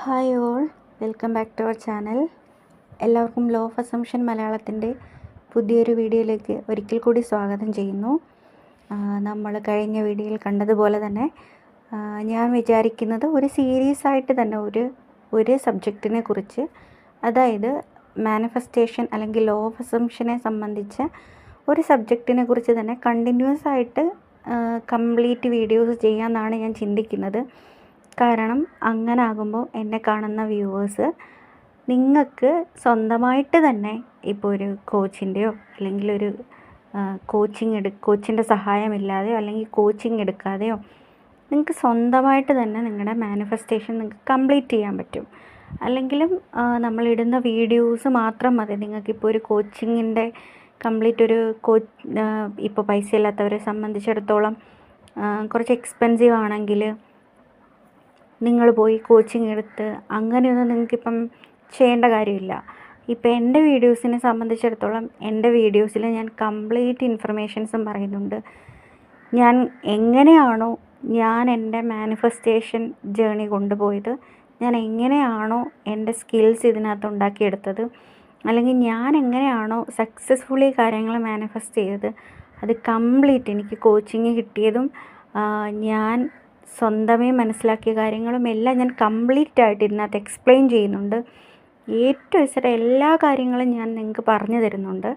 Hi all, welcome back to our channel. എല്ലാവർക്കും law of assumption മലയാളത്തിൻ്റെ പുതിയൊരു വീഡിയോയിലേക്ക് ഒരിക്കൽ കൂടി സ്വാഗതം ചെയ്യുന്നു. നമ്മൾ കഴിഞ്ഞ വീഡിയോയിൽ കണ്ടതുപോലെ തന്നെ ഞാൻ വിചാരിക്കുന്നത് ഒരു സീരീസ് ആയിട്ട് തന്നെ ഒരു സബ്ജക്റ്റിനെ കുറിച്ച്, അതായത് മാനിഫെസ്റ്റേഷൻ അല്ലെങ്കിൽ ലോ ഓഫ് അസംഷനെ സംബന്ധിച്ച ഒരു സബ്ജക്റ്റിനെ കുറിച്ച് തന്നെ കണ്ടിന്യൂസ് ആയിട്ട് കംപ്ലീറ്റ് വീഡിയോസ് ചെയ്യാമെന്നാണ് ഞാൻ ചിന്തിക്കുന്നത്. കാരണം അങ്ങനെ ആകുമ്പോൾ എന്നെ കാണുന്ന വ്യൂവേഴ്സ് നിങ്ങൾക്ക് സ്വന്തമായിട്ട് തന്നെ ഇപ്പോൾ ഒരു കോച്ചിൻ്റെയോ അല്ലെങ്കിൽ ഒരു കോച്ചിൻ്റെ സഹായമില്ലാതെയോ അല്ലെങ്കിൽ കോച്ചിങ് എടുക്കാതെയോ നിങ്ങൾക്ക് സ്വന്തമായിട്ട് തന്നെ നിങ്ങളുടെ മാനിഫെസ്റ്റേഷൻ നിങ്ങൾക്ക് കംപ്ലീറ്റ് ചെയ്യാൻ പറ്റും. അല്ലെങ്കിലും നമ്മളിടുന്ന വീഡിയോസ് മാത്രം മതി. നിങ്ങൾക്കിപ്പോൾ ഒരു കോച്ചിങ്ങിൻ്റെ കംപ്ലീറ്റ് ഒരു ഇപ്പോൾ പൈസ ഇല്ലാത്തവരെ സംബന്ധിച്ചിടത്തോളം കുറച്ച് എക്സ്പെൻസീവ് ആണെങ്കിൽ നിങ്ങൾ പോയി കോച്ചിങ് എടുത്ത് അങ്ങനെയൊന്നും നിങ്ങൾക്കിപ്പം ചെയ്യേണ്ട കാര്യമില്ല. ഇപ്പോൾ എൻ്റെ വീഡിയോസിനെ സംബന്ധിച്ചിടത്തോളം എൻ്റെ വീഡിയോസിൽ ഞാൻ കംപ്ലീറ്റ് ഇൻഫർമേഷൻസും പറയുന്നുണ്ട്. ഞാൻ എങ്ങനെയാണോ എൻ്റെ മാനിഫെസ്റ്റേഷൻ ജേണി കൊണ്ടുപോയത്, ഞാൻ എങ്ങനെയാണോ എൻ്റെ സ്കിൽസ് ഇതിനകത്ത് ഉണ്ടാക്കിയെടുത്തത്, അല്ലെങ്കിൽ ഞാൻ എങ്ങനെയാണോ സക്സസ്ഫുള്ളി കാര്യങ്ങൾ മാനിഫെസ്റ്റ് ചെയ്തത്, അത് കംപ്ലീറ്റ് എനിക്ക് കോച്ചിങ് കിട്ടിയതും ഞാൻ സ്വന്തമേ മനസ്സിലാക്കിയ കാര്യങ്ങളും എല്ലാം ഞാൻ കംപ്ലീറ്റ് ആയിട്ട് ഇതിനകത്ത് എക്സ്പ്ലെയിൻ ചെയ്യുന്നുണ്ട്. എല്ലാ കാര്യങ്ങളും ഞാൻ നിങ്ങൾക്ക് പറഞ്ഞു തരുന്നുണ്ട്.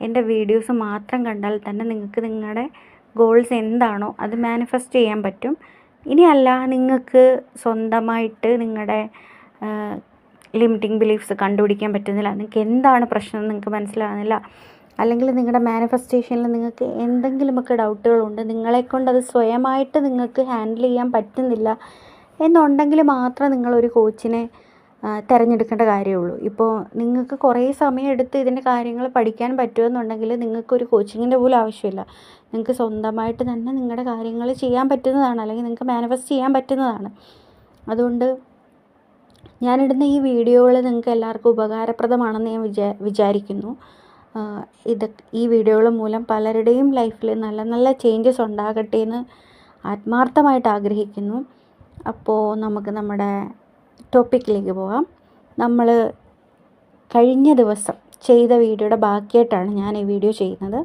എൻ്റെ വീഡിയോസ് മാത്രം കണ്ടാൽ തന്നെ നിങ്ങൾക്ക് നിങ്ങളുടെ ഗോൾസ് എന്താണോ അത് മാനിഫെസ്റ്റ് ചെയ്യാൻ പറ്റും. ഇനിയല്ല നിങ്ങൾക്ക് സ്വന്തമായിട്ട് നിങ്ങളുടെ ലിമിറ്റിംഗ് ബിലീഫ്സ് കണ്ടുപിടിക്കാൻ പറ്റുന്നില്ല, നിങ്ങൾക്ക് എന്താണ് പ്രശ്നം നിങ്ങൾക്ക് മനസ്സിലാകുന്നില്ല, അല്ലെങ്കിൽ നിങ്ങളുടെ മാനിഫെസ്റ്റേഷനിൽ നിങ്ങൾക്ക് എന്തെങ്കിലുമൊക്കെ ഡൗട്ടുകളുണ്ട്, നിങ്ങളെക്കൊണ്ട് അത് സ്വയമായിട്ട് നിങ്ങൾക്ക് ഹാൻഡിൽ ചെയ്യാൻ പറ്റുന്നില്ല എന്നുണ്ടെങ്കിൽ മാത്രം നിങ്ങളൊരു കോച്ചിനെ തിരഞ്ഞെടുക്കേണ്ട കാര്യമുള്ളൂ. ഇപ്പോൾ നിങ്ങൾക്ക് കുറേ സമയം എടുത്ത് ഇതിൻ്റെ കാര്യങ്ങൾ പഠിക്കാൻ പറ്റുമെന്നുണ്ടെങ്കിൽ നിങ്ങൾക്കൊരു കോച്ചിങ്ങിൻ്റെ പോലും ആവശ്യമില്ല. നിങ്ങൾക്ക് സ്വന്തമായിട്ട് തന്നെ നിങ്ങളുടെ കാര്യങ്ങൾ ചെയ്യാൻ പറ്റുന്നതാണ്, അല്ലെങ്കിൽ നിങ്ങൾക്ക് മാനിഫെസ്റ്റ് ചെയ്യാൻ പറ്റുന്നതാണ്. അതുകൊണ്ട് ഞാനിടുന്ന ഈ വീഡിയോകൾ നിങ്ങൾക്ക് എല്ലാവർക്കും ഉപകാരപ്രദമാണെന്ന് ഞാൻ വിചാരിക്കുന്നു. ഈ വീഡിയോകൾ മൂലം പലരുടെയും ലൈഫിൽ നല്ല നല്ല ചേഞ്ചസ് ഉണ്ടാകട്ടെ എന്ന് ആത്മാർത്ഥമായിട്ട് ആഗ്രഹിക്കുന്നു. അപ്പോൾ നമുക്ക് നമ്മുടെ ടോപ്പിക്കിലേക്ക് പോകാം. നമ്മൾ കഴിഞ്ഞ ദിവസം ചെയ്ത വീഡിയോയുടെ ബാക്കിയായിട്ടാണ് ഞാൻ ഈ വീഡിയോ ചെയ്യുന്നത്.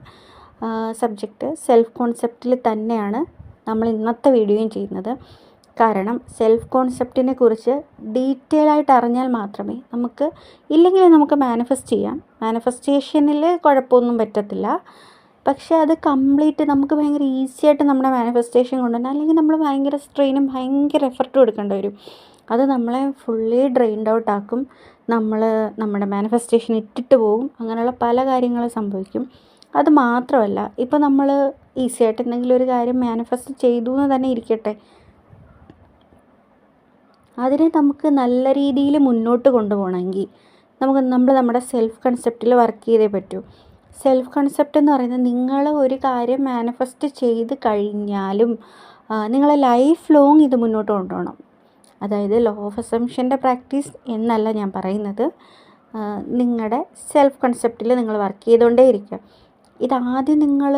സബ്ജക്റ്റ് സെൽഫ് കോൺസെപ്റ്റിൽ തന്നെയാണ് നമ്മൾ ഇന്നത്തെ വീഡിയോയും ചെയ്യുന്നത്. കാരണം സെൽഫ് കോൺസെപ്റ്റിനെ കുറിച്ച് ഡീറ്റെയിൽ ആയിട്ട് അറിഞ്ഞാൽ മാത്രമേ ഇല്ലെങ്കിൽ നമുക്ക് മാനിഫെസ്റ്റ് ചെയ്യാം. മാനിഫെസ്റ്റേഷനിൽ കുഴപ്പമൊന്നും പറ്റത്തില്ല, പക്ഷേ അത് കംപ്ലീറ്റ് നമുക്ക് ഭയങ്കര ഈസി ആയിട്ട് നമ്മുടെ മാനിഫെസ്റ്റേഷൻ കൊണ്ടുവരണം. അല്ലെങ്കിൽ നമ്മൾ ഭയങ്കര സ്ട്രെയിനും ഭയങ്കര എഫർട്ടും എടുക്കേണ്ടി വരും. അത് നമ്മളെ ഫുള്ളി ഡ്രെയിൻഡ് ഔട്ട് ആക്കും. നമ്മുടെ മാനിഫെസ്റ്റേഷൻ ഇട്ടിട്ട് പോകും. അങ്ങനെയുള്ള പല കാര്യങ്ങളും സംഭവിക്കും. അത് മാത്രമല്ല, ഇപ്പോൾ നമ്മൾ ഈസി ആയിട്ട് എന്തെങ്കിലും ഒരു കാര്യം മാനിഫെസ്റ്റ് ചെയ്തു എന്ന് തന്നെ ഇരിക്കട്ടെ, അതിനെ നമുക്ക് നല്ല രീതിയിൽ മുന്നോട്ട് കൊണ്ടുപോകണമെങ്കിൽ നമ്മുടെ സെൽഫ് കൺസെപ്റ്റിൽ വർക്ക് ചെയ്തേ പറ്റൂ. സെൽഫ് കൺസെപ്റ്റ് എന്ന് പറയുന്നത് നിങ്ങൾ ഒരു കാര്യം മാനിഫെസ്റ്റ് ചെയ്ത് കഴിഞ്ഞാലും നിങ്ങൾ ലൈഫ് ലോങ് ഇത് മുന്നോട്ട് കൊണ്ടുപോകണം. അതായത് ലോ ഓഫ് അസംഷൻ്റെ പ്രാക്ടീസ് എന്നല്ല ഞാൻ പറയുന്നത്, നിങ്ങളുടെ സെൽഫ് കൺസെപ്റ്റിൽ നിങ്ങൾ വർക്ക് ചെയ്തുകൊണ്ടേ ഇരിക്കുക. ഇതാദ്യം നിങ്ങൾ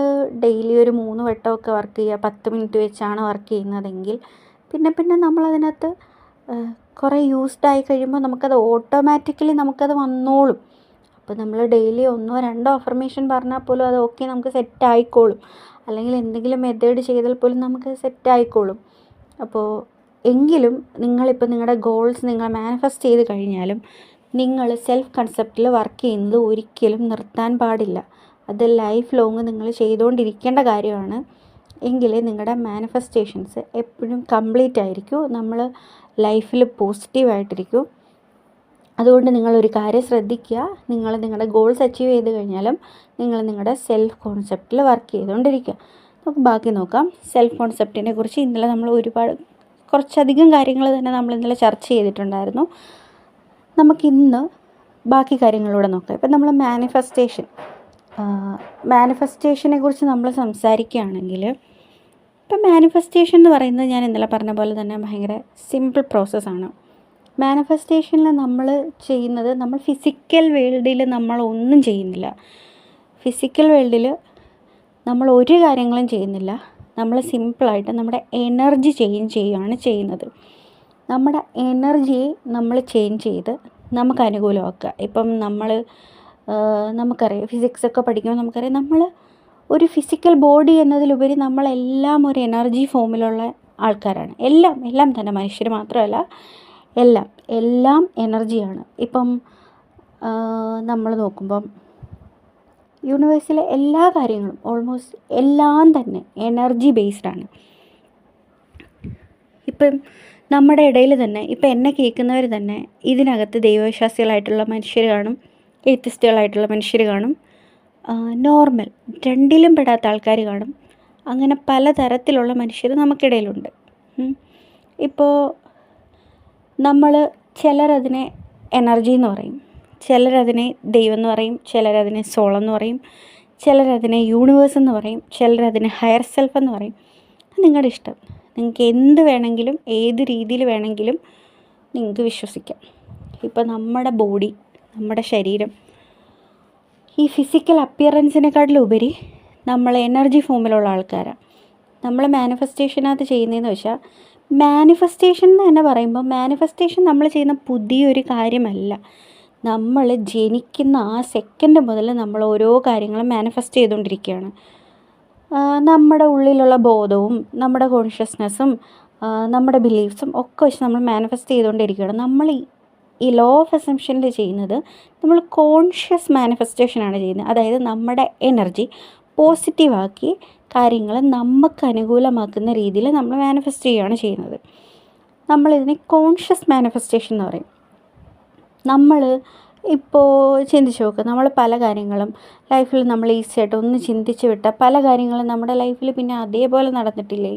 ഡെയിലി ഒരു 3 വട്ടമൊക്കെ വർക്ക് ചെയ്യുക, 10 മിനിറ്റ് വെച്ചാണ് വർക്ക് ചെയ്യുന്നതെങ്കിൽ പിന്നെ നമ്മളതിനകത്ത് കുറേ യൂസ്ഡ് ആയി കഴിയുമ്പോൾ നമുക്കത് ഓട്ടോമാറ്റിക്കലി നമുക്കത് വന്നോളും. അപ്പോൾ നമ്മൾ ഡെയിലി 1-2 അഫർമേഷൻ പറഞ്ഞാൽ പോലും അത് ഓക്കെ, നമുക്ക് സെറ്റ് ആയിക്കോളും. അല്ലെങ്കിൽ എന്തെങ്കിലും മെത്തേഡ് ചെയ്താൽ പോലും നമുക്ക് സെറ്റ് ആയിക്കോളും. അപ്പോൾ എങ്കിലും നിങ്ങളിപ്പോൾ നിങ്ങളുടെ ഗോൾസ് നിങ്ങൾ മാനിഫെസ്റ്റ് ചെയ്ത് കഴിഞ്ഞാലും നിങ്ങൾ സെൽഫ് കൺസെപ്റ്റിൽ വർക്ക് ചെയ്യുന്നത് ഒരിക്കലും നിർത്താൻ പാടില്ല. അത് ലൈഫ് ലോങ് നിങ്ങൾ ചെയ്തുകൊണ്ടിരിക്കേണ്ട കാര്യമാണ്. എങ്കിലേ നിങ്ങളുടെ മാനിഫെസ്റ്റേഷൻസ് എപ്പോഴും കംപ്ലീറ്റ് ആയിരിക്കും, നമ്മൾ ലൈഫിൽ പോസിറ്റീവായിട്ടിരിക്കും. അതുകൊണ്ട് നിങ്ങളൊരു കാര്യം ശ്രദ്ധിക്കുക, നിങ്ങളുടെ ഗോൾസ് അച്ചീവ് ചെയ്ത് കഴിഞ്ഞാലും നിങ്ങൾ നിങ്ങളുടെ സെൽഫ് കോൺസെപ്റ്റിൽ വർക്ക് ചെയ്തുകൊണ്ടിരിക്കുക. നമുക്ക് ബാക്കി നോക്കാം. സെൽഫ് കോൺസെപ്റ്റിനെ കുറിച്ച് ഇന്നലെ നമ്മൾ കുറച്ചധികം കാര്യങ്ങൾ തന്നെ നമ്മൾ ഇന്നലെ ചർച്ച ചെയ്തിട്ടുണ്ടായിരുന്നു. നമുക്കിന്ന് ബാക്കി കാര്യങ്ങളിലൂടെ നോക്കാം. ഇപ്പം നമ്മൾ മാനിഫെസ്റ്റേഷനെ കുറിച്ച് നമ്മൾ സംസാരിക്കുകയാണെങ്കിൽ, ഇപ്പം മാനിഫെസ്റ്റേഷൻ എന്ന് പറയുന്നത് ഞാൻ ഇന്നലെ പറഞ്ഞ പോലെ തന്നെ ഭയങ്കര സിമ്പിൾ പ്രോസസ്സാണ്. മാനിഫെസ്റ്റേഷനിൽ നമ്മൾ ചെയ്യുന്നത്, നമ്മൾ ഫിസിക്കൽ വേൾഡിൽ നമ്മളൊന്നും ചെയ്യുന്നില്ല. ഫിസിക്കൽ വേൾഡിൽ നമ്മൾ ഒരു കാര്യങ്ങളും ചെയ്യുന്നില്ല. നമ്മൾ സിമ്പിളായിട്ട് നമ്മുടെ എനർജി ചേഞ്ച് ചെയ്യുകയാണ് ചെയ്യുന്നത്. നമ്മുടെ എനർജിയെ നമ്മൾ ചേഞ്ച് ചെയ്ത് നമുക്ക് അനുകൂലമാക്കുക. ഇപ്പം നമുക്കറിയാം ഫിസിക്സൊക്കെ പഠിക്കുമ്പോൾ നമുക്കറിയാം നമ്മൾ ഒരു ഫിസിക്കൽ ബോഡി എന്നതിലുപരി നമ്മളെല്ലാം ഒരു എനർജി ഫോമിലുള്ള ആൾക്കാരാണ്. എല്ലാം തന്നെ, മനുഷ്യർ മാത്രമല്ല, എല്ലാം എനർജിയാണ്. ഇപ്പം നമ്മൾ നോക്കുമ്പം യൂണിവേഴ്സിലെ എല്ലാ കാര്യങ്ങളും ഓൾമോസ്റ്റ് എല്ലാം തന്നെ എനർജി ബേസ്ഡാണ്. ഇപ്പം നമ്മുടെ ഇടയിൽ തന്നെ ഇപ്പം എന്നെ കേൾക്കുന്നവർ തന്നെ ഇതിനകത്ത് ദൈവവിശ്വാസികളായിട്ടുള്ള മനുഷ്യർ കാണും, എത്തിസ്റ്റുകളായിട്ടുള്ള മനുഷ്യർ കാണും, നോർമൽ രണ്ടിലും പെടാത്ത ആൾക്കാർ കാണും. അങ്ങനെ പലതരത്തിലുള്ള മനുഷ്യർ നമുക്കിടയിലുണ്ട്. ഇപ്പോൾ ചിലരതിനെ എനർജി എന്ന് പറയും, ചിലരതിനെ ദൈവം എന്ന് പറയും, ചിലരതിനെ സോൾ എന്ന് പറയും, ചിലരതിനെ യൂണിവേഴ്സ് എന്ന് പറയും, ചിലരതിനെ ഹയർ സെൽഫ് എന്ന് പറയും. നിങ്ങളുടെ ഇഷ്ടം. നിങ്ങൾക്ക് എന്ത് വേണമെങ്കിലും ഏത് രീതിയിൽ വേണമെങ്കിലും നിങ്ങൾക്ക് വിശ്വസിക്കാം. ഇപ്പോൾ നമ്മുടെ ബോഡി, നമ്മുടെ ശരീരം ഈ ഫിസിക്കൽ അപ്പിയറൻസിനെക്കാട്ടിലുപരി നമ്മൾ എനർജി ഫോമിലുള്ള ആൾക്കാരാണ്. നമ്മൾ മാനിഫെസ്റ്റേഷനകത്ത് ചെയ്യുന്നതെന്ന് വെച്ചാൽ, മാനിഫെസ്റ്റേഷൻ എന്ന് തന്നെ പറയുമ്പോൾ മാനിഫെസ്റ്റേഷൻ നമ്മൾ ചെയ്യുന്ന പുതിയൊരു കാര്യമല്ല. നമ്മൾ ജനിക്കുന്ന ആ സെക്കൻഡ് മുതൽ നമ്മൾ ഓരോ കാര്യങ്ങളും മാനിഫെസ്റ്റ് ചെയ്തുകൊണ്ടിരിക്കുകയാണ്. നമ്മുടെ ഉള്ളിലുള്ള ബോധവും നമ്മുടെ കോൺഷ്യസ്നെസ്സും നമ്മുടെ ബിലീഫ്സും ഒക്കെ വെച്ച് നമ്മൾ മാനിഫെസ്റ്റ് ചെയ്തുകൊണ്ടിരിക്കുകയാണ്. നമ്മൾ ഈ ലോ ഓഫ് അസംഷനിൽ ചെയ്യുന്നത് നമ്മൾ കോൺഷ്യസ് മാനിഫെസ്റ്റേഷനാണ് ചെയ്യുന്നത്. അതായത് നമ്മുടെ എനർജി പോസിറ്റീവാക്കി കാര്യങ്ങൾ നമുക്ക് അനുകൂലമാക്കുന്ന രീതിയിൽ നമ്മൾ മാനിഫെസ്റ്റ് ചെയ്യുകയാണ് ചെയ്യുന്നത്. നമ്മളിതിനെ കോൺഷ്യസ് മാനിഫെസ്റ്റേഷൻ എന്ന് പറയും. നമ്മൾ ഇപ്പോൾ ചിന്തിച്ച് നോക്കുക, നമ്മൾ പല കാര്യങ്ങളും ലൈഫിൽ നമ്മൾ ഈസിയായിട്ട് ഒന്ന് ചിന്തിച്ച് വിട്ട പല കാര്യങ്ങളും നമ്മുടെ ലൈഫിൽ പിന്നെ അതേപോലെ നടന്നിട്ടില്ലേ?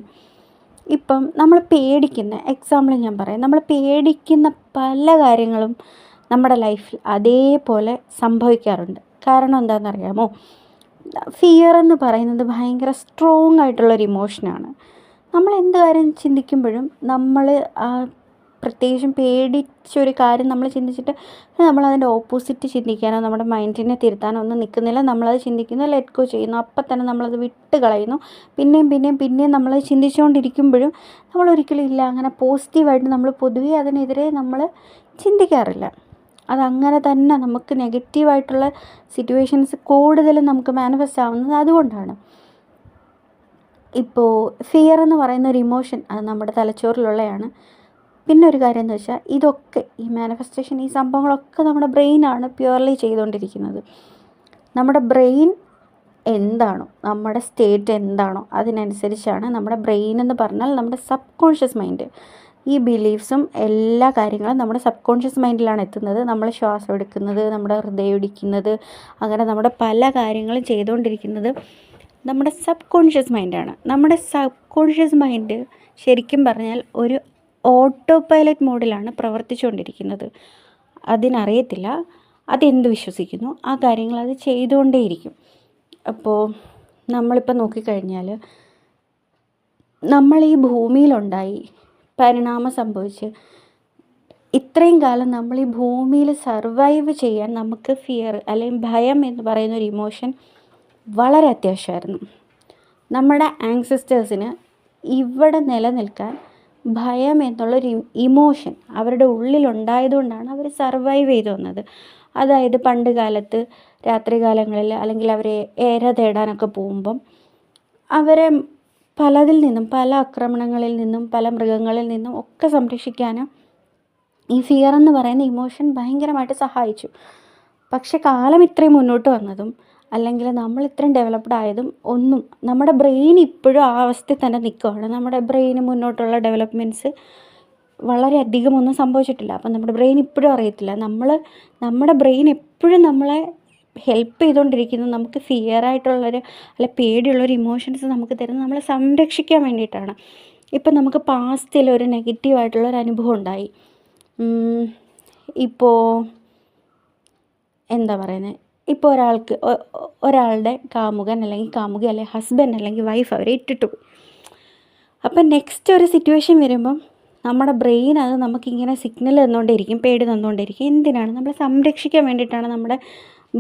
ഇപ്പം നമ്മൾ പേടിക്കുന്ന എക്സാമ്പിൾ ഞാൻ പറയാം, നമ്മൾ പേടിക്കുന്ന പല കാര്യങ്ങളും നമ്മുടെ ലൈഫിൽ അതേപോലെ സംഭവിക്കാറുണ്ട്. കാരണം എന്താണെന്നറിയാമോ? ഫിയർ എന്ന് പറയുന്നത് ഭയങ്കര സ്ട്രോങ് ആയിട്ടുള്ളൊരു ഇമോഷനാണ്. നമ്മൾ എന്ത് കാര്യം ചിന്തിക്കുമ്പോഴും പ്രത്യേകിച്ചും പേടിച്ചൊരു കാര്യം നമ്മൾ ചിന്തിച്ചിട്ട് നമ്മളതിൻ്റെ ഓപ്പോസിറ്റ് ചിന്തിക്കാനോ നമ്മുടെ മൈൻഡിനെ തിരുത്താനോ ഒന്നും നിൽക്കുന്നില്ല. നമ്മളത് ചിന്തിക്കുന്നു, ലെറ്റ് ഗോ ചെയ്യുന്നു, അപ്പം തന്നെ നമ്മളത് വിട്ട് കളയുന്നു. പിന്നെയും നമ്മളത് ചിന്തിച്ചുകൊണ്ടിരിക്കുമ്പോഴും നമ്മളൊരിക്കലും ഇല്ല, അങ്ങനെ പോസിറ്റീവായിട്ട് നമ്മൾ പൊതുവേ അതിനെതിരെ നമ്മൾ ചിന്തിക്കാറില്ല. അതങ്ങനെ തന്നെ നമുക്ക് നെഗറ്റീവായിട്ടുള്ള സിറ്റുവേഷൻസ് കൂടുതലും നമുക്ക് മാനിഫെസ്റ്റ് ആവുന്നത് അതുകൊണ്ടാണ്. ഇപ്പോൾ ഫിയർ എന്ന് പറയുന്ന ഒരു ഇമോഷൻ അത് നമ്മുടെ തലച്ചോറിലുള്ളതാണ്. പിന്നെ ഒരു കാര്യം എന്ന് വെച്ചാൽ, ഇതൊക്കെ ഈ മാനിഫെസ്റ്റേഷൻ ഈ സംഭവങ്ങളൊക്കെ നമ്മുടെ ബ്രെയിനാണ് പ്യുവർലി ചെയ്തുകൊണ്ടിരിക്കുന്നത്. നമ്മുടെ ബ്രെയിൻ എന്താണോ, നമ്മുടെ സ്റ്റേറ്റ് എന്താണോ അതിനനുസരിച്ചാണ് നമ്മുടെ ബ്രെയിൻ എന്ന് പറഞ്ഞാൽ നമ്മുടെ സബ് കോൺഷ്യസ് മൈൻഡ്. ഈ ബിലീഫ്സും എല്ലാ കാര്യങ്ങളും നമ്മുടെ സബ് കോൺഷ്യസ് മൈൻഡിലാണ് എത്തുന്നത്. നമ്മൾ ശ്വാസം എടുക്കുന്നത്, നമ്മുടെ ഹൃദയം ഇടിക്കുന്നത്, അങ്ങനെ നമ്മുടെ പല കാര്യങ്ങളും ചെയ്തുകൊണ്ടിരിക്കുന്നത് നമ്മുടെ സബ് കോൺഷ്യസ് മൈൻഡാണ്. നമ്മുടെ സബ് കോൺഷ്യസ് മൈൻഡ് ശരിക്കും പറഞ്ഞാൽ ഒരു ഓട്ടോ പൈലറ്റ് മോഡിലാണ് പ്രവർത്തിച്ചുകൊണ്ടിരിക്കുന്നത്. അതിനറിയത്തില്ല, അതെന്ത് വിശ്വസിക്കുന്നു ആ കാര്യങ്ങൾ അത് ചെയ്തുകൊണ്ടേയിരിക്കും. അപ്പോൾ നമ്മളിപ്പോൾ നോക്കിക്കഴിഞ്ഞാൽ, നമ്മൾ ഈ ഭൂമിയിലുണ്ടായി പരിണാമം സംഭവിച്ച് ഇത്രയും കാലം നമ്മൾ ഈ ഭൂമിയിൽ സർവൈവ് ചെയ്യാൻ നമുക്ക് ഫിയർ അല്ലെങ്കിൽ ഭയം എന്ന് പറയുന്ന ഒരു ഇമോഷൻ വളരെ അത്യാവശ്യമായിരുന്നു. നമ്മുടെ ആൻസസ്റ്റേഴ്സിന് ഇവിടെ നിലനിൽക്കാൻ ഭയം എന്നുള്ളൊരു ഇമോഷൻ അവരുടെ ഉള്ളിലുണ്ടായതുകൊണ്ടാണ് അവർ സർവൈവ് ചെയ്തു വന്നത്. അതായത് പണ്ട് കാലത്ത് രാത്രികാലങ്ങളിൽ അല്ലെങ്കിൽ അവർ ഇര തേടാനൊക്കെ പോകുമ്പം അവരെ പലതിൽ നിന്നും, പല ആക്രമണങ്ങളിൽ നിന്നും, പല മൃഗങ്ങളിൽ നിന്നും ഒക്കെ സംരക്ഷിക്കാനും ഈ ഫിയർ എന്ന് പറയുന്ന ഇമോഷൻ ഭയങ്കരമായിട്ട് സഹായിച്ചു. പക്ഷെ കാലം ഇത്രയും മുന്നോട്ട് വന്നതും അല്ലെങ്കിൽ നമ്മൾ ഇത്രയും ഡെവലപ്ഡ് ആയതും നമ്മുടെ ബ്രെയിൻ ഇപ്പോഴും ആ അവസ്ഥയിൽ തന്നെ നിൽക്കുകയാണ്. നമ്മുടെ ബ്രെയിന് മുന്നോട്ടുള്ള ഡെവലപ്മെൻറ്റ്സ് വളരെയധികം ഒന്നും സംഭവിച്ചിട്ടില്ല. അപ്പം നമ്മുടെ ബ്രെയിൻ ഇപ്പോഴും അറിയത്തില്ല. നമ്മുടെ ബ്രെയിൻ എപ്പോഴും നമ്മളെ ഹെൽപ്പ് ചെയ്തുകൊണ്ടിരിക്കുന്നത് നമുക്ക് ഫിയറായിട്ടുള്ളൊരു പേടിയുള്ളൊരു ഇമോഷൻസ് നമുക്ക് തരുന്നത് നമ്മളെ സംരക്ഷിക്കാൻ വേണ്ടിയിട്ടാണ്. ഇപ്പം നമുക്ക് പാസ്റ്റിൽ ഒരു നെഗറ്റീവായിട്ടുള്ളൊരു അനുഭവം ഉണ്ടായി. ഇപ്പോൾ എന്താ പറയുന്നത്, ഇപ്പോൾ ഒരാളുടെ കാമുകൻ അല്ലെങ്കിൽ കാമുകി അല്ലെങ്കിൽ ഹസ്ബൻഡ് അല്ലെങ്കിൽ വൈഫ് അവരെ ഇട്ടിട്ടു. അപ്പം നെക്സ്റ്റ് ഒരു സിറ്റുവേഷൻ വരുമ്പം നമ്മുടെ ബ്രെയിൻ അത് നമുക്കിങ്ങനെ സിഗ്നൽ തന്നുകൊണ്ടേയിരിക്കും, പേടി തന്നുകൊണ്ടേയിരിക്കും. എന്തിനാണ്? നമ്മളെ സംരക്ഷിക്കാൻ വേണ്ടിയിട്ടാണ് നമ്മുടെ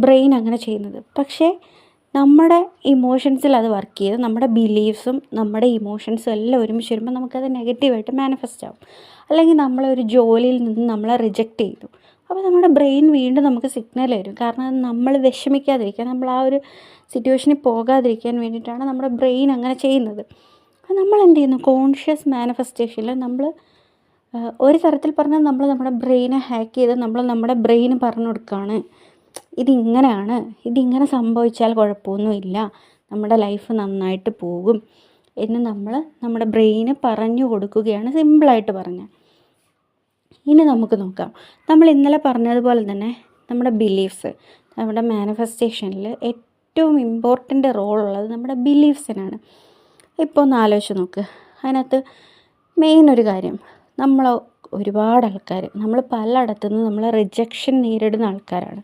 ബ്രെയിൻ അങ്ങനെ ചെയ്യുന്നത്. പക്ഷേ നമ്മുടെ ഇമോഷൻസിൽ അത് വർക്ക് ചെയ്ത് നമ്മുടെ ബിലീഫ്സും നമ്മുടെ ഇമോഷൻസും എല്ലാം ഒരുമിച്ച് വരുമ്പോൾ നമുക്കത് നെഗറ്റീവായിട്ട് മാനിഫെസ്റ്റ് ആവും. അല്ലെങ്കിൽ നമ്മളൊരു ജോലിയിൽ നിന്ന് നമ്മളെ റിജക്റ്റ് ചെയ്തു. അപ്പോൾ നമ്മുടെ ബ്രെയിൻ വീണ്ടും നമുക്ക് സിഗ്നൽ തരും. കാരണം നമ്മൾ വിഷമിക്കാതിരിക്കാൻ, നമ്മൾ ആ ഒരു സിറ്റുവേഷനിൽ പോകാതിരിക്കാൻ വേണ്ടിയിട്ടാണ് നമ്മുടെ ബ്രെയിൻ അങ്ങനെ ചെയ്യുന്നത്. അപ്പോൾ നമ്മൾ എന്ത് ചെയ്യുന്നു? കോൺഷ്യസ് മാനിഫെസ്റ്റേഷനിൽ നമ്മൾ ഒരു തരത്തിൽ പറഞ്ഞാൽ നമ്മൾ നമ്മുടെ ബ്രെയിനെ ഹാക്ക് ചെയ്ത് നമ്മൾ നമ്മുടെ ബ്രെയിന് പറഞ്ഞു കൊടുക്കുകയാണ്, ഇതിങ്ങനെയാണ്, ഇതിങ്ങനെ സംഭവിച്ചാൽ കുഴപ്പമൊന്നുമില്ല, നമ്മുടെ ലൈഫ് നന്നായിട്ട് പോകും എന്ന് നമ്മൾ നമ്മുടെ ബ്രെയിന് പറഞ്ഞു കൊടുക്കുകയാണ്, സിമ്പിളായിട്ട് പറഞ്ഞാൽ. ഇനി നമുക്ക് നോക്കാം, നമ്മൾ ഇന്നലെ പറഞ്ഞതുപോലെ തന്നെ നമ്മുടെ ബിലീഫ്സ്, നമ്മുടെ മാനിഫെസ്റ്റേഷനിൽ ഏറ്റവും ഇമ്പോർട്ടൻ്റ് റോളുള്ളത് നമ്മുടെ ബിലീഫ്സിനാണ്. ഇപ്പോൾ ഒന്ന് ആലോചിച്ച് നോക്ക്. അതിനകത്ത് മെയിൻ ഒരു കാര്യം, നമ്മൾ ഒരുപാട് ആൾക്കാർ, നമ്മൾ പലയിടത്തുനിന്ന് നമ്മൾ റിജക്ഷൻ നേരിടുന്ന ആൾക്കാരാണ്.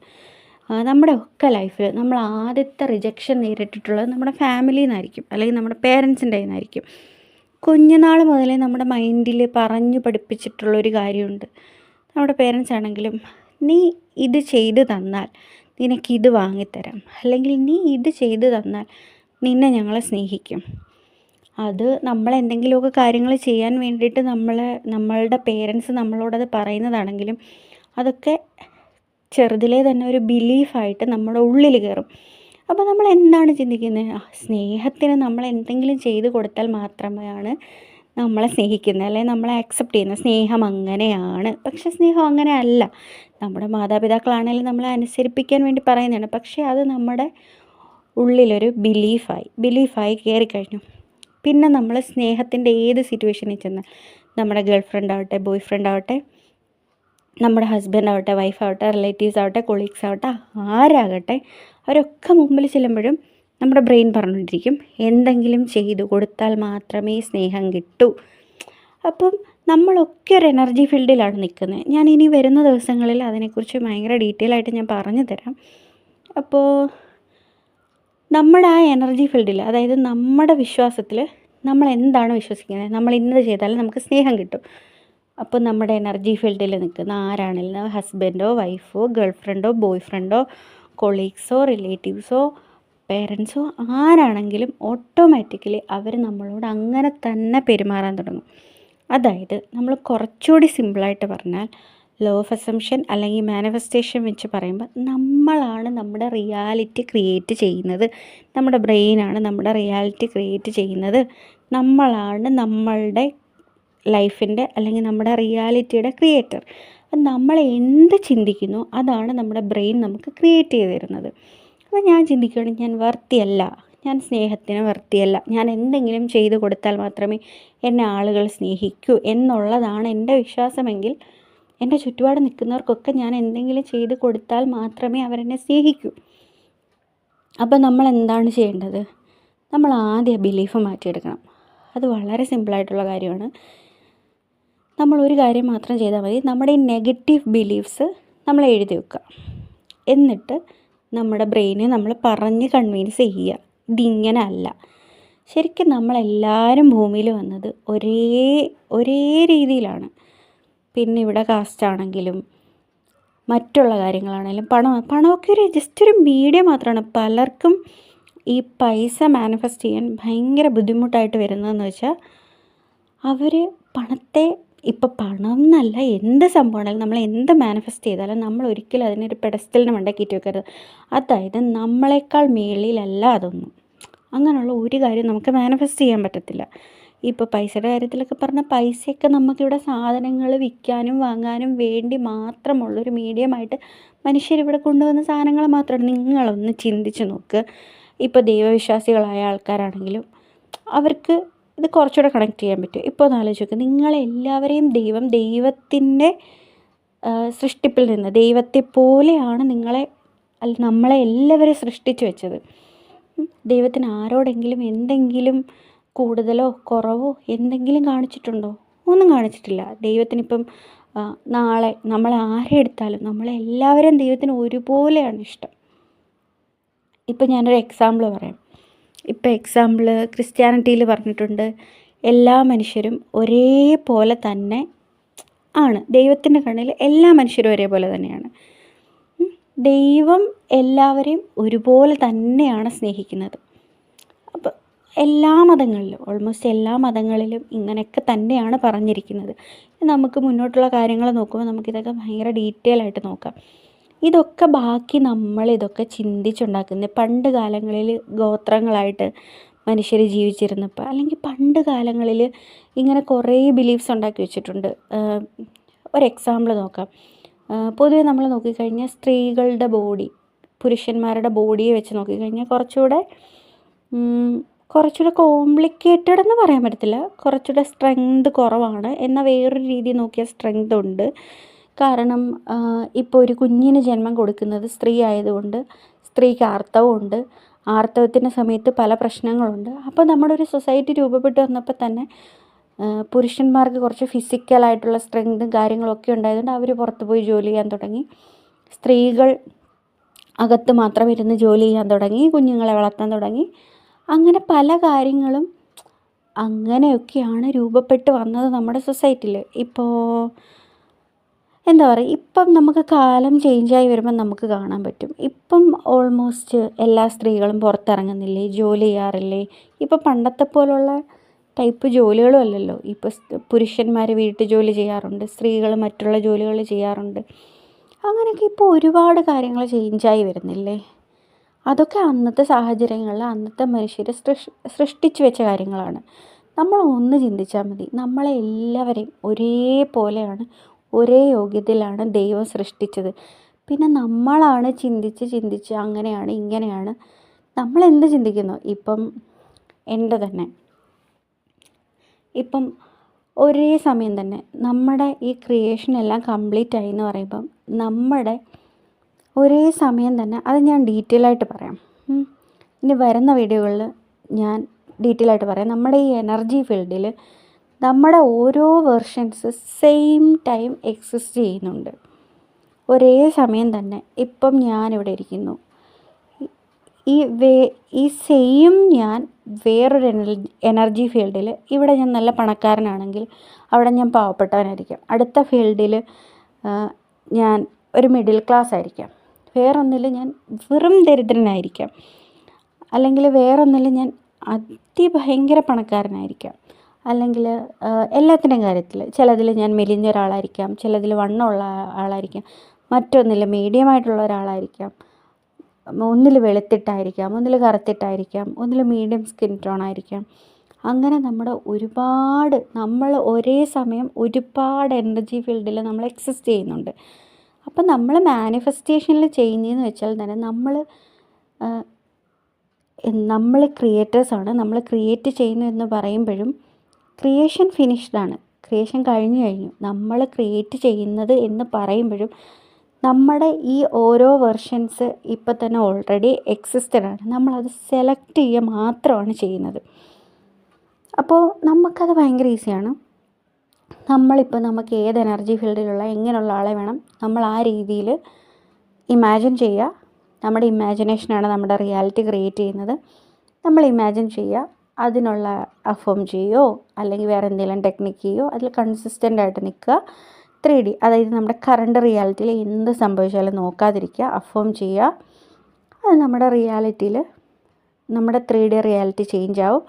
നമ്മുടെ ഒക്കെ ലൈഫിൽ നമ്മൾ ആദ്യത്തെ റിജക്ഷൻ നേരിട്ടിട്ടുള്ളത് നമ്മുടെ ഫാമിലിയിൽ നിന്നായിരിക്കും, അല്ലെങ്കിൽ നമ്മുടെ പേരൻസിൻ്റെ കയ്യിൽ നിന്നായിരിക്കും. കുഞ്ഞുനാൾ മുതലേ നമ്മുടെ മൈൻഡിൽ പറഞ്ഞു പഠിപ്പിച്ചിട്ടുള്ളൊരു കാര്യമുണ്ട്. നമ്മുടെ പേരൻസ് ആണെങ്കിലും, നീ ഇത് ചെയ്ത് തന്നാൽ നിനക്കിത് വാങ്ങിത്തരാം, അല്ലെങ്കിൽ നീ ഇത് ചെയ്ത് തന്നാൽ നിന്നെ ഞങ്ങൾ സ്നേഹിക്കും. അത് നമ്മളെന്തെങ്കിലുമൊക്കെ കാര്യങ്ങൾ ചെയ്യാൻ വേണ്ടിയിട്ട് നമ്മളുടെ പേരൻസ് നമ്മളോടത് പറയുന്നതാണെങ്കിലും അതൊക്കെ ചെറുതിലേ തന്നെ ഒരു ബിലീഫായിട്ട് നമ്മുടെ ഉള്ളിൽ കയറും. അപ്പോൾ നമ്മൾ എന്താണ് ചിന്തിക്കുന്നത്? സ്നേഹത്തിന് നമ്മൾ എന്തെങ്കിലും ചെയ്ത് കൊടുത്താൽ മാത്രമാണ് നമ്മളെ സ്നേഹിക്കുന്നത്, അല്ലെങ്കിൽ നമ്മളെ ആക്സെപ്റ്റ് ചെയ്യുന്നത്. സ്നേഹം അങ്ങനെയാണ്. പക്ഷേ സ്നേഹം അങ്ങനെ അല്ല. നമ്മുടെ മാതാപിതാക്കളാണെങ്കിലും നമ്മളെ അനുസരിപ്പിക്കാൻ വേണ്ടി പറയുന്നതാണ്. പക്ഷേ അത് നമ്മുടെ ഉള്ളിലൊരു ബിലീഫായി കയറിക്കഴിഞ്ഞു. പിന്നെ നമ്മൾ സ്നേഹത്തിൻ്റെ ഏത് സിറ്റുവേഷനിൽ ചെന്നാൽ, നമ്മുടെ ഗേൾ ഫ്രണ്ട് ആവട്ടെ, ബോയ് ഫ്രണ്ട് ആവട്ടെ, നമ്മുടെ ഹസ്ബൻഡ് ആവട്ടെ, വൈഫാവട്ടെ, റിലേറ്റീവ്സ് ആവട്ടെ, കൊളീഗ്സ് ആവട്ടെ, ആരാകട്ടെ, അവരൊക്കെ മുമ്പിൽ ചെല്ലുമ്പോഴും നമ്മുടെ ബ്രെയിൻ പറഞ്ഞുകൊണ്ടിരിക്കും, എന്തെങ്കിലും ചെയ്തു കൊടുത്താൽ മാത്രമേ സ്നേഹം കിട്ടൂ. അപ്പം നമ്മളൊക്കെ ഒരു എനർജി ഫീൽഡിലാണ് നിൽക്കുന്നത്. ഞാൻ ഇനി വരുന്ന ദിവസങ്ങളിൽ അതിനെക്കുറിച്ച് ഭയങ്കര ഡീറ്റെയിൽ ആയിട്ട് ഞാൻ പറഞ്ഞു തരാം. അപ്പോൾ നമ്മുടെ ആ എനർജി ഫീൽഡിൽ, അതായത് നമ്മുടെ വിശ്വാസത്തിൽ നമ്മൾ എന്താണ് വിശ്വസിക്കുന്നത്, നമ്മൾ ഇന്നത് ചെയ്താലും നമുക്ക് സ്നേഹം കിട്ടും. അപ്പോൾ നമ്മുടെ എനർജി ഫീൽഡിൽ നിൽക്കുന്ന ആരാണെങ്കിലും, ഹസ്ബൻഡോ വൈഫോ ഗേൾ ഫ്രണ്ടോ ബോയ് ഫ്രണ്ടോ കൊളീഗ്സോ റിലേറ്റീവ്സോ പേരൻസോ ആരാണെങ്കിലും ഓട്ടോമാറ്റിക്കലി അവർ നമ്മളോട് അങ്ങനെ തന്നെ പെരുമാറാൻ തുടങ്ങും. അതായത് നമ്മൾ കുറച്ചുകൂടി സിമ്പിളായിട്ട് പറഞ്ഞാൽ, ലോ ഓഫ് അസംഷൻ അല്ലെങ്കിൽ മാനിഫെസ്റ്റേഷൻ വെച്ച് പറയുമ്പോൾ നമ്മളാണ് നമ്മുടെ റിയാലിറ്റി ക്രിയേറ്റ് ചെയ്യുന്നത്. നമ്മുടെ ബ്രെയിനാണ് നമ്മുടെ റിയാലിറ്റി ക്രിയേറ്റ് ചെയ്യുന്നത്. നമ്മളാണ് നമ്മളുടെ ലൈഫിൻ്റെ അല്ലെങ്കിൽ നമ്മുടെ റിയാലിറ്റിയുടെ ക്രിയേറ്റർ. നമ്മൾ എന്ത് ചിന്തിക്കുന്നു അതാണ് നമ്മുടെ ബ്രെയിൻ നമുക്ക് ക്രിയേറ്റ് ചെയ്ത് തരുന്നത്. അപ്പോൾ ഞാൻ ചിന്തിക്കുകയാണെങ്കിൽ ഞാൻ വർത്തിയല്ല, ഞാൻ സ്നേഹത്തിന് വർത്തിയല്ല, ഞാൻ എന്തെങ്കിലും ചെയ്തു കൊടുത്താൽ മാത്രമേ എന്നെ ആളുകൾ സ്നേഹിക്കൂ എന്നുള്ളതാണ് എൻ്റെ വിശ്വാസമെങ്കിൽ, എൻ്റെ ചുറ്റുപാട് നിൽക്കുന്നവർക്കൊക്കെ ഞാൻ എന്തെങ്കിലും ചെയ്ത് കൊടുത്താൽ മാത്രമേ അവരെന്നെ സ്നേഹിക്കൂ. അപ്പോൾ നമ്മൾ എന്താണ് ചെയ്യേണ്ടത്? നമ്മൾ ആദ്യം ബിലീഫ് മാറ്റിയെടുക്കണം. അത് വളരെ സിമ്പിളായിട്ടുള്ള കാര്യമാണ്. നമ്മളൊരു കാര്യം മാത്രം ചെയ്താൽ മതി. നമ്മുടെ ഈ നെഗറ്റീവ് ബിലീഫ്സ് നമ്മൾ എഴുതി വെക്കുക. എന്നിട്ട് നമ്മുടെ ബ്രെയിനെ നമ്മൾ പറഞ്ഞ് കൺവിൻസ് ചെയ്യുക, ഇതിങ്ങനെ അല്ല. ശരിക്കും നമ്മളെല്ലാവരും ഭൂമിയിൽ വന്നത് ഒരേ രീതിയിലാണ്. പിന്നെ ഇവിടെ കാസ്റ്റ് ആണെങ്കിലും മറ്റുള്ള കാര്യങ്ങളാണെങ്കിലും പണമൊക്കെ ജസ്റ്റ് ഒരു മീഡിയം മാത്രമാണ്. പലർക്കും ഈ പൈസ മാനിഫെസ്റ്റ് ചെയ്യാൻ ഭയങ്കര ബുദ്ധിമുട്ടായിട്ട് വരുന്നതെന്ന് വെച്ചാൽ, അവർ പണത്തെ, ഇപ്പോൾ പണം എന്നല്ല, എന്ത് സംഭവമാണെങ്കിലും നമ്മൾ എന്ത് മാനിഫെസ്റ്റ് ചെയ്താലും നമ്മൾ ഒരിക്കലും അതിനൊരു പെഡസ്റ്റലിന് മണ്ടക്കിയിട്ട് വെക്കരുത്. അതായത് നമ്മളെക്കാൾ മേളിലല്ല അതൊന്നും. അങ്ങനെയുള്ള ഒരു കാര്യം നമുക്ക് മാനിഫെസ്റ്റ് ചെയ്യാൻ പറ്റത്തില്ല. ഇപ്പോൾ പൈസയുടെ കാര്യത്തിലൊക്കെ പറഞ്ഞാൽ, പൈസയൊക്കെ നമുക്കിവിടെ സാധനങ്ങൾ വിൽക്കാനും വാങ്ങാനും വേണ്ടി മാത്രമുള്ളൊരു മീഡിയമായിട്ട് മനുഷ്യരിവിടെ കൊണ്ടുവന്ന സാധനങ്ങൾ മാത്രമാണ്. നിങ്ങളൊന്ന് ചിന്തിച്ച് നോക്ക്. ഇപ്പോൾ ദൈവവിശ്വാസികളായ ആൾക്കാരാണെങ്കിലും അവർക്ക് ഇത് കുറച്ചുകൂടെ കണക്ട് ചെയ്യാൻ പറ്റും. ഇപ്പോൾ ഒന്ന് ആലോചിച്ച് നോക്കുക, നിങ്ങളെല്ലാവരെയും ദൈവത്തിൻ്റെ സൃഷ്ടിപ്പിൽ നിന്ന്, ദൈവത്തെ പോലെയാണ് നമ്മളെ എല്ലാവരെയും സൃഷ്ടിച്ച് വെച്ചത്. ദൈവത്തിന് ആരോടെങ്കിലും എന്തെങ്കിലും കൂടുതലോ കുറവോ എന്തെങ്കിലും കാണിച്ചിട്ടുണ്ടോ? ഒന്നും കാണിച്ചിട്ടില്ല. ദൈവത്തിനിപ്പം നാളെ നമ്മളെ ആരെ എടുത്താലും നമ്മളെല്ലാവരും ദൈവത്തിന് ഒരുപോലെയാണ് ഇഷ്ടം. ഇപ്പം ഞാനൊരു എക്സാമ്പിൾ പറയാം. ഇപ്പോൾ എക്സാമ്പിൾ ക്രിസ്ത്യാനിറ്റിയിൽ പറഞ്ഞിട്ടുണ്ട്, എല്ലാ മനുഷ്യരും ഒരേപോലെ തന്നെ ആണ്. ദൈവത്തിൻ്റെ കണ്ണിൽ എല്ലാ മനുഷ്യരും ഒരേപോലെ തന്നെയാണ്. ദൈവം എല്ലാവരെയും ഒരുപോലെ തന്നെയാണ് സ്നേഹിക്കുന്നത്. അപ്പോൾ എല്ലാ മതങ്ങളിലും ഓൾമോസ്റ്റ് എല്ലാ മതങ്ങളിലും ഇങ്ങനെയൊക്കെ തന്നെയാണ് പറഞ്ഞിരിക്കുന്നത്. നമുക്ക് മുന്നോട്ടുള്ള കാര്യങ്ങൾ നോക്കുമ്പോൾ നമുക്കിതൊക്കെ ഭയങ്കര ഡീറ്റെയിൽ ആയിട്ട് നോക്കാം. ഇതൊക്കെ ബാക്കി നമ്മളിതൊക്കെ ചിന്തിച്ചുണ്ടാക്കുന്നത് പണ്ട് കാലങ്ങളിൽ ഗോത്രങ്ങളായിട്ട് മനുഷ്യർ ജീവിച്ചിരുന്നപ്പോൾ, അല്ലെങ്കിൽ പണ്ട് കാലങ്ങളിൽ ഇങ്ങനെ കുറേ ബിലീഫ്സ് ഉണ്ടാക്കി വെച്ചിട്ടുണ്ട്. ഒരു എക്സാമ്പിൾ നോക്കാം. പൊതുവെ നമ്മൾ നോക്കിക്കഴിഞ്ഞാൽ സ്ത്രീകളുടെ ബോഡി പുരുഷന്മാരുടെ ബോഡിയെ വെച്ച് നോക്കിക്കഴിഞ്ഞാൽ കുറച്ചുകൂടെ കോംപ്ലിക്കേറ്റഡ് എന്ന് പറയാൻ പറ്റത്തില്ല, കുറച്ചുകൂടെ സ്ട്രെങ്ത് കുറവാണ്. എന്നാൽ വേറൊരു രീതി നോക്കിയാൽ സ്ട്രെങ്ത് ഉണ്ട്. കാരണം ഇപ്പോൾ ഒരു കുഞ്ഞിന് ജന്മം കൊടുക്കുന്നത് സ്ത്രീ ആയതുകൊണ്ട് സ്ത്രീക്ക് ആർത്തവമുണ്ട്. ആർത്തവത്തിൻ്റെ സമയത്ത് പല പ്രശ്നങ്ങളുണ്ട്. അപ്പോൾ നമ്മുടെ ഒരു സൊസൈറ്റി രൂപപ്പെട്ട് വന്നപ്പോൾ തന്നെ പുരുഷന്മാർക്ക് കുറച്ച് ഫിസിക്കലായിട്ടുള്ള സ്ട്രെങ്തും കാര്യങ്ങളൊക്കെ ഉണ്ടായതുകൊണ്ട് അവർ പുറത്ത് പോയി ജോലി ചെയ്യാൻ തുടങ്ങി. സ്ത്രീകൾ അകത്ത് മാത്രം ഇരുന്ന് ജോലി ചെയ്യാൻ തുടങ്ങി, കുഞ്ഞുങ്ങളെ വളർത്താൻ തുടങ്ങി. അങ്ങനെ പല കാര്യങ്ങളും അങ്ങനെയൊക്കെയാണ് രൂപപ്പെട്ട് വന്നത് നമ്മുടെ സൊസൈറ്റിയിൽ. ഇപ്പോൾ എന്താ പറയുക, ഇപ്പം നമുക്ക് കാലം ചേഞ്ചായി വരുമ്പോൾ നമുക്ക് കാണാൻ പറ്റും. ഇപ്പം ഓൾമോസ്റ്റ് എല്ലാ സ്ത്രീകളും പുറത്തിറങ്ങുന്നില്ലേ, ജോലി ചെയ്യാറില്ലേ. ഇപ്പം പണ്ടത്തെ പോലുള്ള ടൈപ്പ് ജോലികളും അല്ലല്ലോ. ഇപ്പോൾ പുരുഷന്മാർ വീട്ടു ജോലി ചെയ്യാറുണ്ട്, സ്ത്രീകൾ മറ്റുള്ള ജോലികൾ ചെയ്യാറുണ്ട്. അങ്ങനെയൊക്കെ ഇപ്പോൾ ഒരുപാട് കാര്യങ്ങൾ ചേഞ്ചായി വരുന്നില്ലേ. അതൊക്കെ അന്നത്തെ സാഹചര്യങ്ങളിൽ അന്നത്തെ മനുഷ്യർ സൃഷ്ടിച്ചു വെച്ച കാര്യങ്ങളാണ്. നമ്മൾ ഒന്ന് ചിന്തിച്ചാൽ മതി, നമ്മളെ എല്ലാവരെയും ഒരേപോലെയാണ്, ഒരേ യോഗ്യതയിലാണ് ദൈവം സൃഷ്ടിച്ചത്. പിന്നെ നമ്മളാണ് ചിന്തിച്ച് അങ്ങനെയാണ് ഇങ്ങനെയാണ് നമ്മളെന്ത് ചിന്തിക്കുന്നു. ഇപ്പം എൻ്റെ തന്നെ ഇപ്പം ഒരേ സമയം തന്നെ നമ്മുടെ ഈ ക്രിയേഷൻ എല്ലാം കംപ്ലീറ്റ് ആയി എന്ന് പറയുമ്പം നമ്മുടെ ഒരേ സമയം തന്നെ, അത് ഞാൻ ഡീറ്റെയിൽ ആയിട്ട് പറയാം. ഇനി വരുന്ന വീഡിയോകളിൽ ഞാൻ ഡീറ്റെയിൽ ആയിട്ട് പറയാം. നമ്മുടെ ഈ എനർജി ഫീൽഡിൽ നമ്മുടെ ഓരോ വെർഷൻസ് സെയിം ടൈം എക്സിസ്റ്റ് ചെയ്യുന്നുണ്ട് ഒരേ സമയം തന്നെ. ഇപ്പം ഞാനിവിടെ ഇരിക്കുന്നു, ഈ സെയിം ഞാൻ വേറൊരു എനർജി ഫീൽഡിൽ, ഇവിടെ ഞാൻ നല്ല പണക്കാരനാണെങ്കിൽ അവിടെ ഞാൻ പാവപ്പെട്ടവനായിരിക്കാം. അടുത്ത ഫീൽഡിൽ ഞാൻ ഒരു മിഡിൽ ക്ലാസ് ആയിരിക്കാം. വേറൊന്നിൽ ഞാൻ വെറും ദരിദ്രനായിരിക്കാം. അല്ലെങ്കിൽ വേറൊന്നിൽ ഞാൻ അതിഭയങ്കര പണക്കാരനായിരിക്കാം. അല്ലെങ്കിൽ എല്ലാത്തിൻ്റെയും കാര്യത്തിൽ ചിലതിൽ ഞാൻ മെലിഞ്ഞ ഒരാളായിരിക്കാം, ചിലതിൽ വണ്ണമുള്ള ആളായിരിക്കാം, മറ്റൊന്നിൽ മീഡിയമായിട്ടുള്ള ഒരാളായിരിക്കാം, ഒന്നിൽ വെളുത്തിട്ടായിരിക്കാം, ഒന്നിൽ കറുത്തിട്ടായിരിക്കാം, ഒന്നിൽ മീഡിയം സ്കിൻ ടോൺ ആയിരിക്കാം. അങ്ങനെ നമ്മൾ ഒരേ സമയം ഒരുപാട് എനർജി ഫീൽഡിൽ നമ്മൾ എക്സിസ്റ്റ് ചെയ്യുന്നുണ്ട്. അപ്പം നമ്മൾ മാനിഫെസ്റ്റേഷനിൽ ചെയ്യുന്നതെന്ന് വെച്ചാൽ തന്നെ നമ്മൾ ക്രിയേറ്റേഴ്സാണ്. നമ്മൾ ക്രിയേറ്റ് ചെയ്യുന്നു എന്ന് പറയുമ്പോഴും ക്രിയേഷൻ ഫിനിഷ്ഡാണ്, ക്രിയേഷൻ കഴിഞ്ഞു. നമ്മൾ ക്രിയേറ്റ് ചെയ്യുന്നത് എന്ന് പറയുമ്പോഴും നമ്മുടെ ഈ ഓരോ വെർഷൻസ് ഇപ്പം തന്നെ ഓൾറെഡി എക്സിസ്റ്റഡ് ആണ്. നമ്മളത് സെലക്ട് ചെയ്യുക മാത്രമാണ് ചെയ്യുന്നത്. അപ്പോൾ നമുക്കത് ഭയങ്കര ഈസിയാണ്. നമുക്ക് ഏത് എനർജി ഫീൽഡിലുള്ള എങ്ങനെയുള്ള ആളെ വേണം നമ്മൾ ആ രീതിയിൽ ഇമാജിൻ ചെയ്യുക. നമ്മുടെ ഇമാജിനേഷനാണ് നമ്മുടെ റിയാലിറ്റി ക്രിയേറ്റ് ചെയ്യുന്നത്. നമ്മൾ ഇമാജിൻ ചെയ്യുക, അതിനുള്ള അഫേം ചെയ്യുകയോ അല്ലെങ്കിൽ വേറെ എന്തെങ്കിലും ടെക്നിക്ക് ചെയ്യുകയോ അതിൽ കൺസിസ്റ്റൻ്റ് ആയിട്ട് നിൽക്കുക. 3D, അതായത് നമ്മുടെ കറണ്ട് റിയാലിറ്റിയിൽ എന്ത് സംഭവിച്ചാലും നോക്കാതിരിക്കുക, അഫേം ചെയ്യുക. അത് നമ്മുടെ റിയാലിറ്റിയിൽ, നമ്മുടെ 3D റിയാലിറ്റി ചേഞ്ച് ആവും.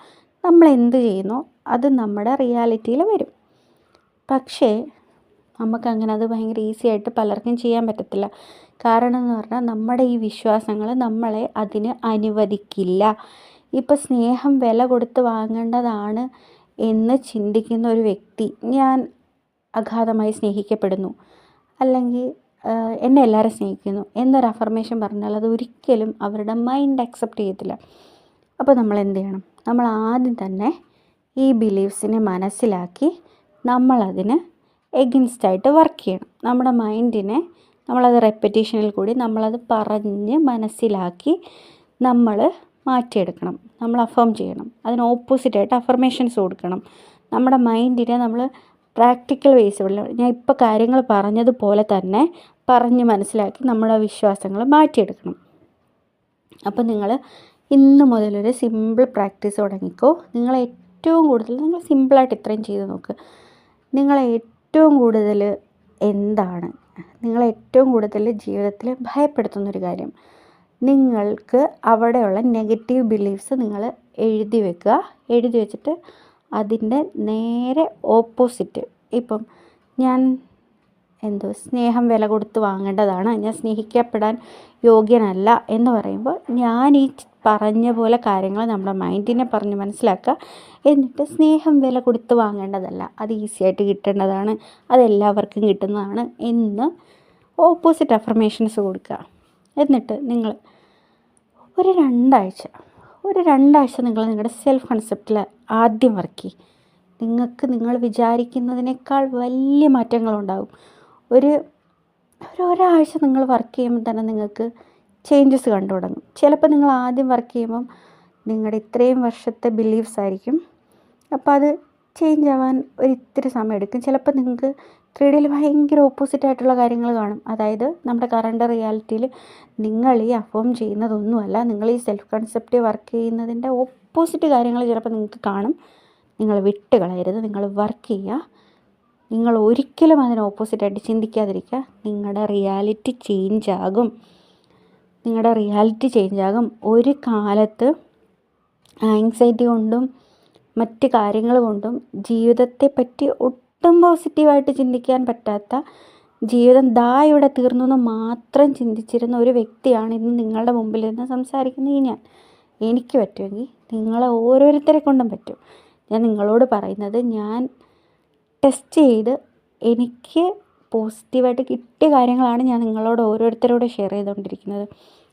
നമ്മൾ എന്ത് ചെയ്യുന്നോ അത് നമ്മുടെ റിയാലിറ്റിയിൽ വരും. പക്ഷേ നമുക്കങ്ങനെ അത് ഭയങ്കര ഈസി ആയിട്ട് പലർക്കും ചെയ്യാൻ പറ്റത്തില്ല. കാരണം എന്ന് പറഞ്ഞാൽ നമ്മുടെ ഈ വിശ്വാസങ്ങൾ നമ്മളെ അതിന് അനുവദിക്കില്ല. ഇപ്പോൾ സ്നേഹം വില കൊടുത്ത് വാങ്ങേണ്ടതാണ് എന്ന് ചിന്തിക്കുന്ന ഒരു വ്യക്തി, ഞാൻ അഗാധമായി സ്നേഹിക്കപ്പെടുന്നു, അല്ലെങ്കിൽ എന്നെ എല്ലാവരും സ്നേഹിക്കുന്നു എന്നൊരു അഫർമേഷൻ പറഞ്ഞാൽ അത് ഒരിക്കലും അവരുടെ മൈൻഡ് അക്സെപ്റ്റ് ചെയ്യത്തില്ല. അപ്പോൾ നമ്മൾ എന്ത് ചെയ്യണം? നമ്മൾ ആദ്യം തന്നെ ഈ ബിലീഫ്സിനെ മനസ്സിലാക്കി നമ്മളതിന് എഗൻസ്റ്റായിട്ട് വർക്ക് ചെയ്യണം. നമ്മുടെ മൈൻഡിനെ നമ്മളത് റെപ്പറ്റീഷനിൽ കൂടി നമ്മളത് പറഞ്ഞ് മനസ്സിലാക്കി നമ്മൾ മാറ്റിയെടുക്കണം. നമ്മൾ അഫേം ചെയ്യണം. അതിന് ഓപ്പോസിറ്റായിട്ട് അഫർമേഷൻസ് കൊടുക്കണം. നമ്മുടെ മൈൻഡിനെ നമ്മൾ പ്രാക്ടിക്കൽ വേസിൽ, ഞാൻ ഇപ്പോൾ കാര്യങ്ങൾ പറഞ്ഞതുപോലെ തന്നെ പറഞ്ഞ് മനസ്സിലാക്കി നമ്മുടെ വിശ്വാസങ്ങൾ മാറ്റിയെടുക്കണം. അപ്പോൾ നിങ്ങൾ ഇന്ന് മുതലൊരു സിമ്പിൾ പ്രാക്ടീസ് തുടങ്ങിക്കോ. നിങ്ങൾ സിമ്പിളായിട്ട് ഇത്രയും ചെയ്ത് നോക്ക്. നിങ്ങളെ ഏറ്റവും കൂടുതൽ ജീവിതത്തിൽ ഭയപ്പെടുത്തുന്നൊരു കാര്യം, നിങ്ങൾക്ക് അവിടെയുള്ള നെഗറ്റീവ് ബിലീഫ്സ് നിങ്ങൾ എഴുതി വെക്കുക. എഴുതി വെച്ചിട്ട് അതിൻ്റെ നേരെ ഓപ്പോസിറ്റ്, ഇപ്പം ഞാൻ സ്നേഹം വില കൊടുത്ത് വാങ്ങേണ്ടതാണ്, ഞാൻ സ്നേഹിക്കപ്പെടാൻ യോഗ്യനല്ല എന്ന് പറയുമ്പോൾ ഞാൻ ഈ പറഞ്ഞ പോലെ കാര്യങ്ങൾ നമ്മുടെ മൈൻഡിനെ പറഞ്ഞ് മനസ്സിലാക്കുക. എന്നിട്ട് സ്നേഹം വില കൊടുത്ത് വാങ്ങേണ്ടതല്ല, അത് ഈസി ആയിട്ട് കിട്ടേണ്ടതാണ്, അതെല്ലാവർക്കും കിട്ടുന്നതാണ് എന്ന് ഓപ്പോസിറ്റ് അഫർമേഷൻസ് കൊടുക്കുക. എന്നിട്ട് നിങ്ങൾ ഒരു രണ്ടാഴ്ച നിങ്ങൾ നിങ്ങളുടെ സെൽഫ് കൺസെപ്റ്റിൽ ആദ്യം വർക്ക് ചെയ്യും. നിങ്ങൾ വിചാരിക്കുന്നതിനേക്കാൾ വലിയ മാറ്റങ്ങളുണ്ടാകും. ഒരാഴ്ച നിങ്ങൾ വർക്ക് ചെയ്യുമ്പോൾ തന്നെ നിങ്ങൾക്ക് ചേഞ്ചസ് കണ്ടു തുടങ്ങും. ചിലപ്പോൾ നിങ്ങൾ ആദ്യം വർക്ക് ചെയ്യുമ്പം നിങ്ങളുടെ ഇത്രയും വർഷത്തെ ബിലീഫ്സ് ആയിരിക്കും, അപ്പോൾ അത് ചേഞ്ച് ആവാൻ ഒരിത്തിരി സമയം എടുക്കും. ചിലപ്പോൾ നിങ്ങൾക്ക് 3Dയിൽ ഭയങ്കര ഓപ്പോസിറ്റായിട്ടുള്ള കാര്യങ്ങൾ കാണും. അതായത് നമ്മുടെ കറണ്ട് റിയാലിറ്റിയിൽ നിങ്ങൾ ഈ അഫേം ചെയ്യുന്നതൊന്നുമല്ല, നിങ്ങൾ ഈ സെൽഫ് കൺസെപ്റ്റ് വർക്ക് ചെയ്യുന്നതിൻ്റെ ഓപ്പോസിറ്റ് കാര്യങ്ങൾ ചിലപ്പോൾ നിങ്ങൾക്ക് കാണും. നിങ്ങൾ വിട്ട് കളയരുത്, നിങ്ങൾ വർക്ക് ചെയ്യുക. നിങ്ങൾ ഒരിക്കലും അതിന് ഓപ്പോസിറ്റായിട്ട് ചിന്തിക്കാതിരിക്കുക. നിങ്ങളുടെ റിയാലിറ്റി ചേഞ്ച് ആകും. ഒരു കാലത്ത് ആങ്സൈറ്റി കൊണ്ടും മറ്റ് കാര്യങ്ങൾ കൊണ്ടും ജീവിതത്തെപ്പറ്റി ഒട്ടും പോസിറ്റീവായിട്ട് ചിന്തിക്കാൻ പറ്റാത്ത, ജീവിതം ഇവിടെ തീർന്നു എന്ന് മാത്രം ചിന്തിച്ചിരുന്ന ഒരു വ്യക്തിയാണ് ഇന്ന് നിങ്ങളുടെ മുമ്പിൽ നിന്ന് സംസാരിക്കുന്ന ഞാൻ. എനിക്ക് പറ്റുമെങ്കിൽ നിങ്ങളെ ഓരോരുത്തരെ കൊണ്ടും പറ്റും. ഞാൻ നിങ്ങളോട് പറയുന്നത്, ഞാൻ ടെസ്റ്റ് ചെയ്ത് എനിക്ക് പോസിറ്റീവായിട്ട് കിട്ടിയ കാര്യങ്ങളാണ് ഞാൻ നിങ്ങളോട് ഓരോരുത്തരോട് ഷെയർ ചെയ്തുകൊണ്ടിരിക്കുന്നത്.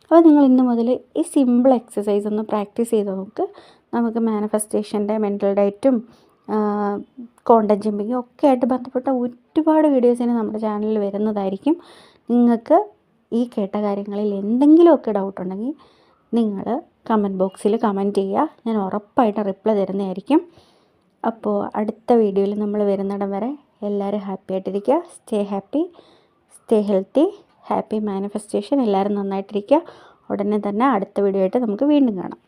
അപ്പോൾ നിങ്ങൾ ഇന്ന് മുതൽ ഈ സിമ്പിൾ എക്സസൈസ് ഒന്ന് പ്രാക്ടീസ് ചെയ്ത് നോക്ക്. നമുക്ക് മാനിഫെസ്റ്റേഷൻ്റെ മെൻ്റൽ ഡയറ്റും കോണ്ടൻ ജമ്പിങ്ങും ഒക്കെ ആയിട്ട് ബന്ധപ്പെട്ട ഒരുപാട് വീഡിയോസിന് നമ്മുടെ ചാനലിൽ വരുന്നതായിരിക്കും. നിങ്ങൾക്ക് ഈ കേട്ട കാര്യങ്ങളിൽ എന്തെങ്കിലുമൊക്കെ ഡൗട്ട് ഉണ്ടെങ്കിൽ നിങ്ങൾ കമൻറ്റ് ബോക്സിൽ കമൻറ്റ് ചെയ്യുക. ഞാൻ ഉറപ്പായിട്ടും റിപ്ലൈ തരുന്നതായിരിക്കും. അപ്പോൾ അടുത്ത വീഡിയോയിൽ നമ്മൾ വരുന്നിടം വരെ എല്ലാവരും ഹാപ്പി ആയിട്ടിരിക്കുക. Stay happy, stay healthy, happy manifestation. എല്ലാവരും നന്നായിട്ടിരിക്കുക. ഉടനെ തന്നെ അടുത്ത വീഡിയോ ആയിട്ട് നമുക്ക് വീണ്ടും കാണാം.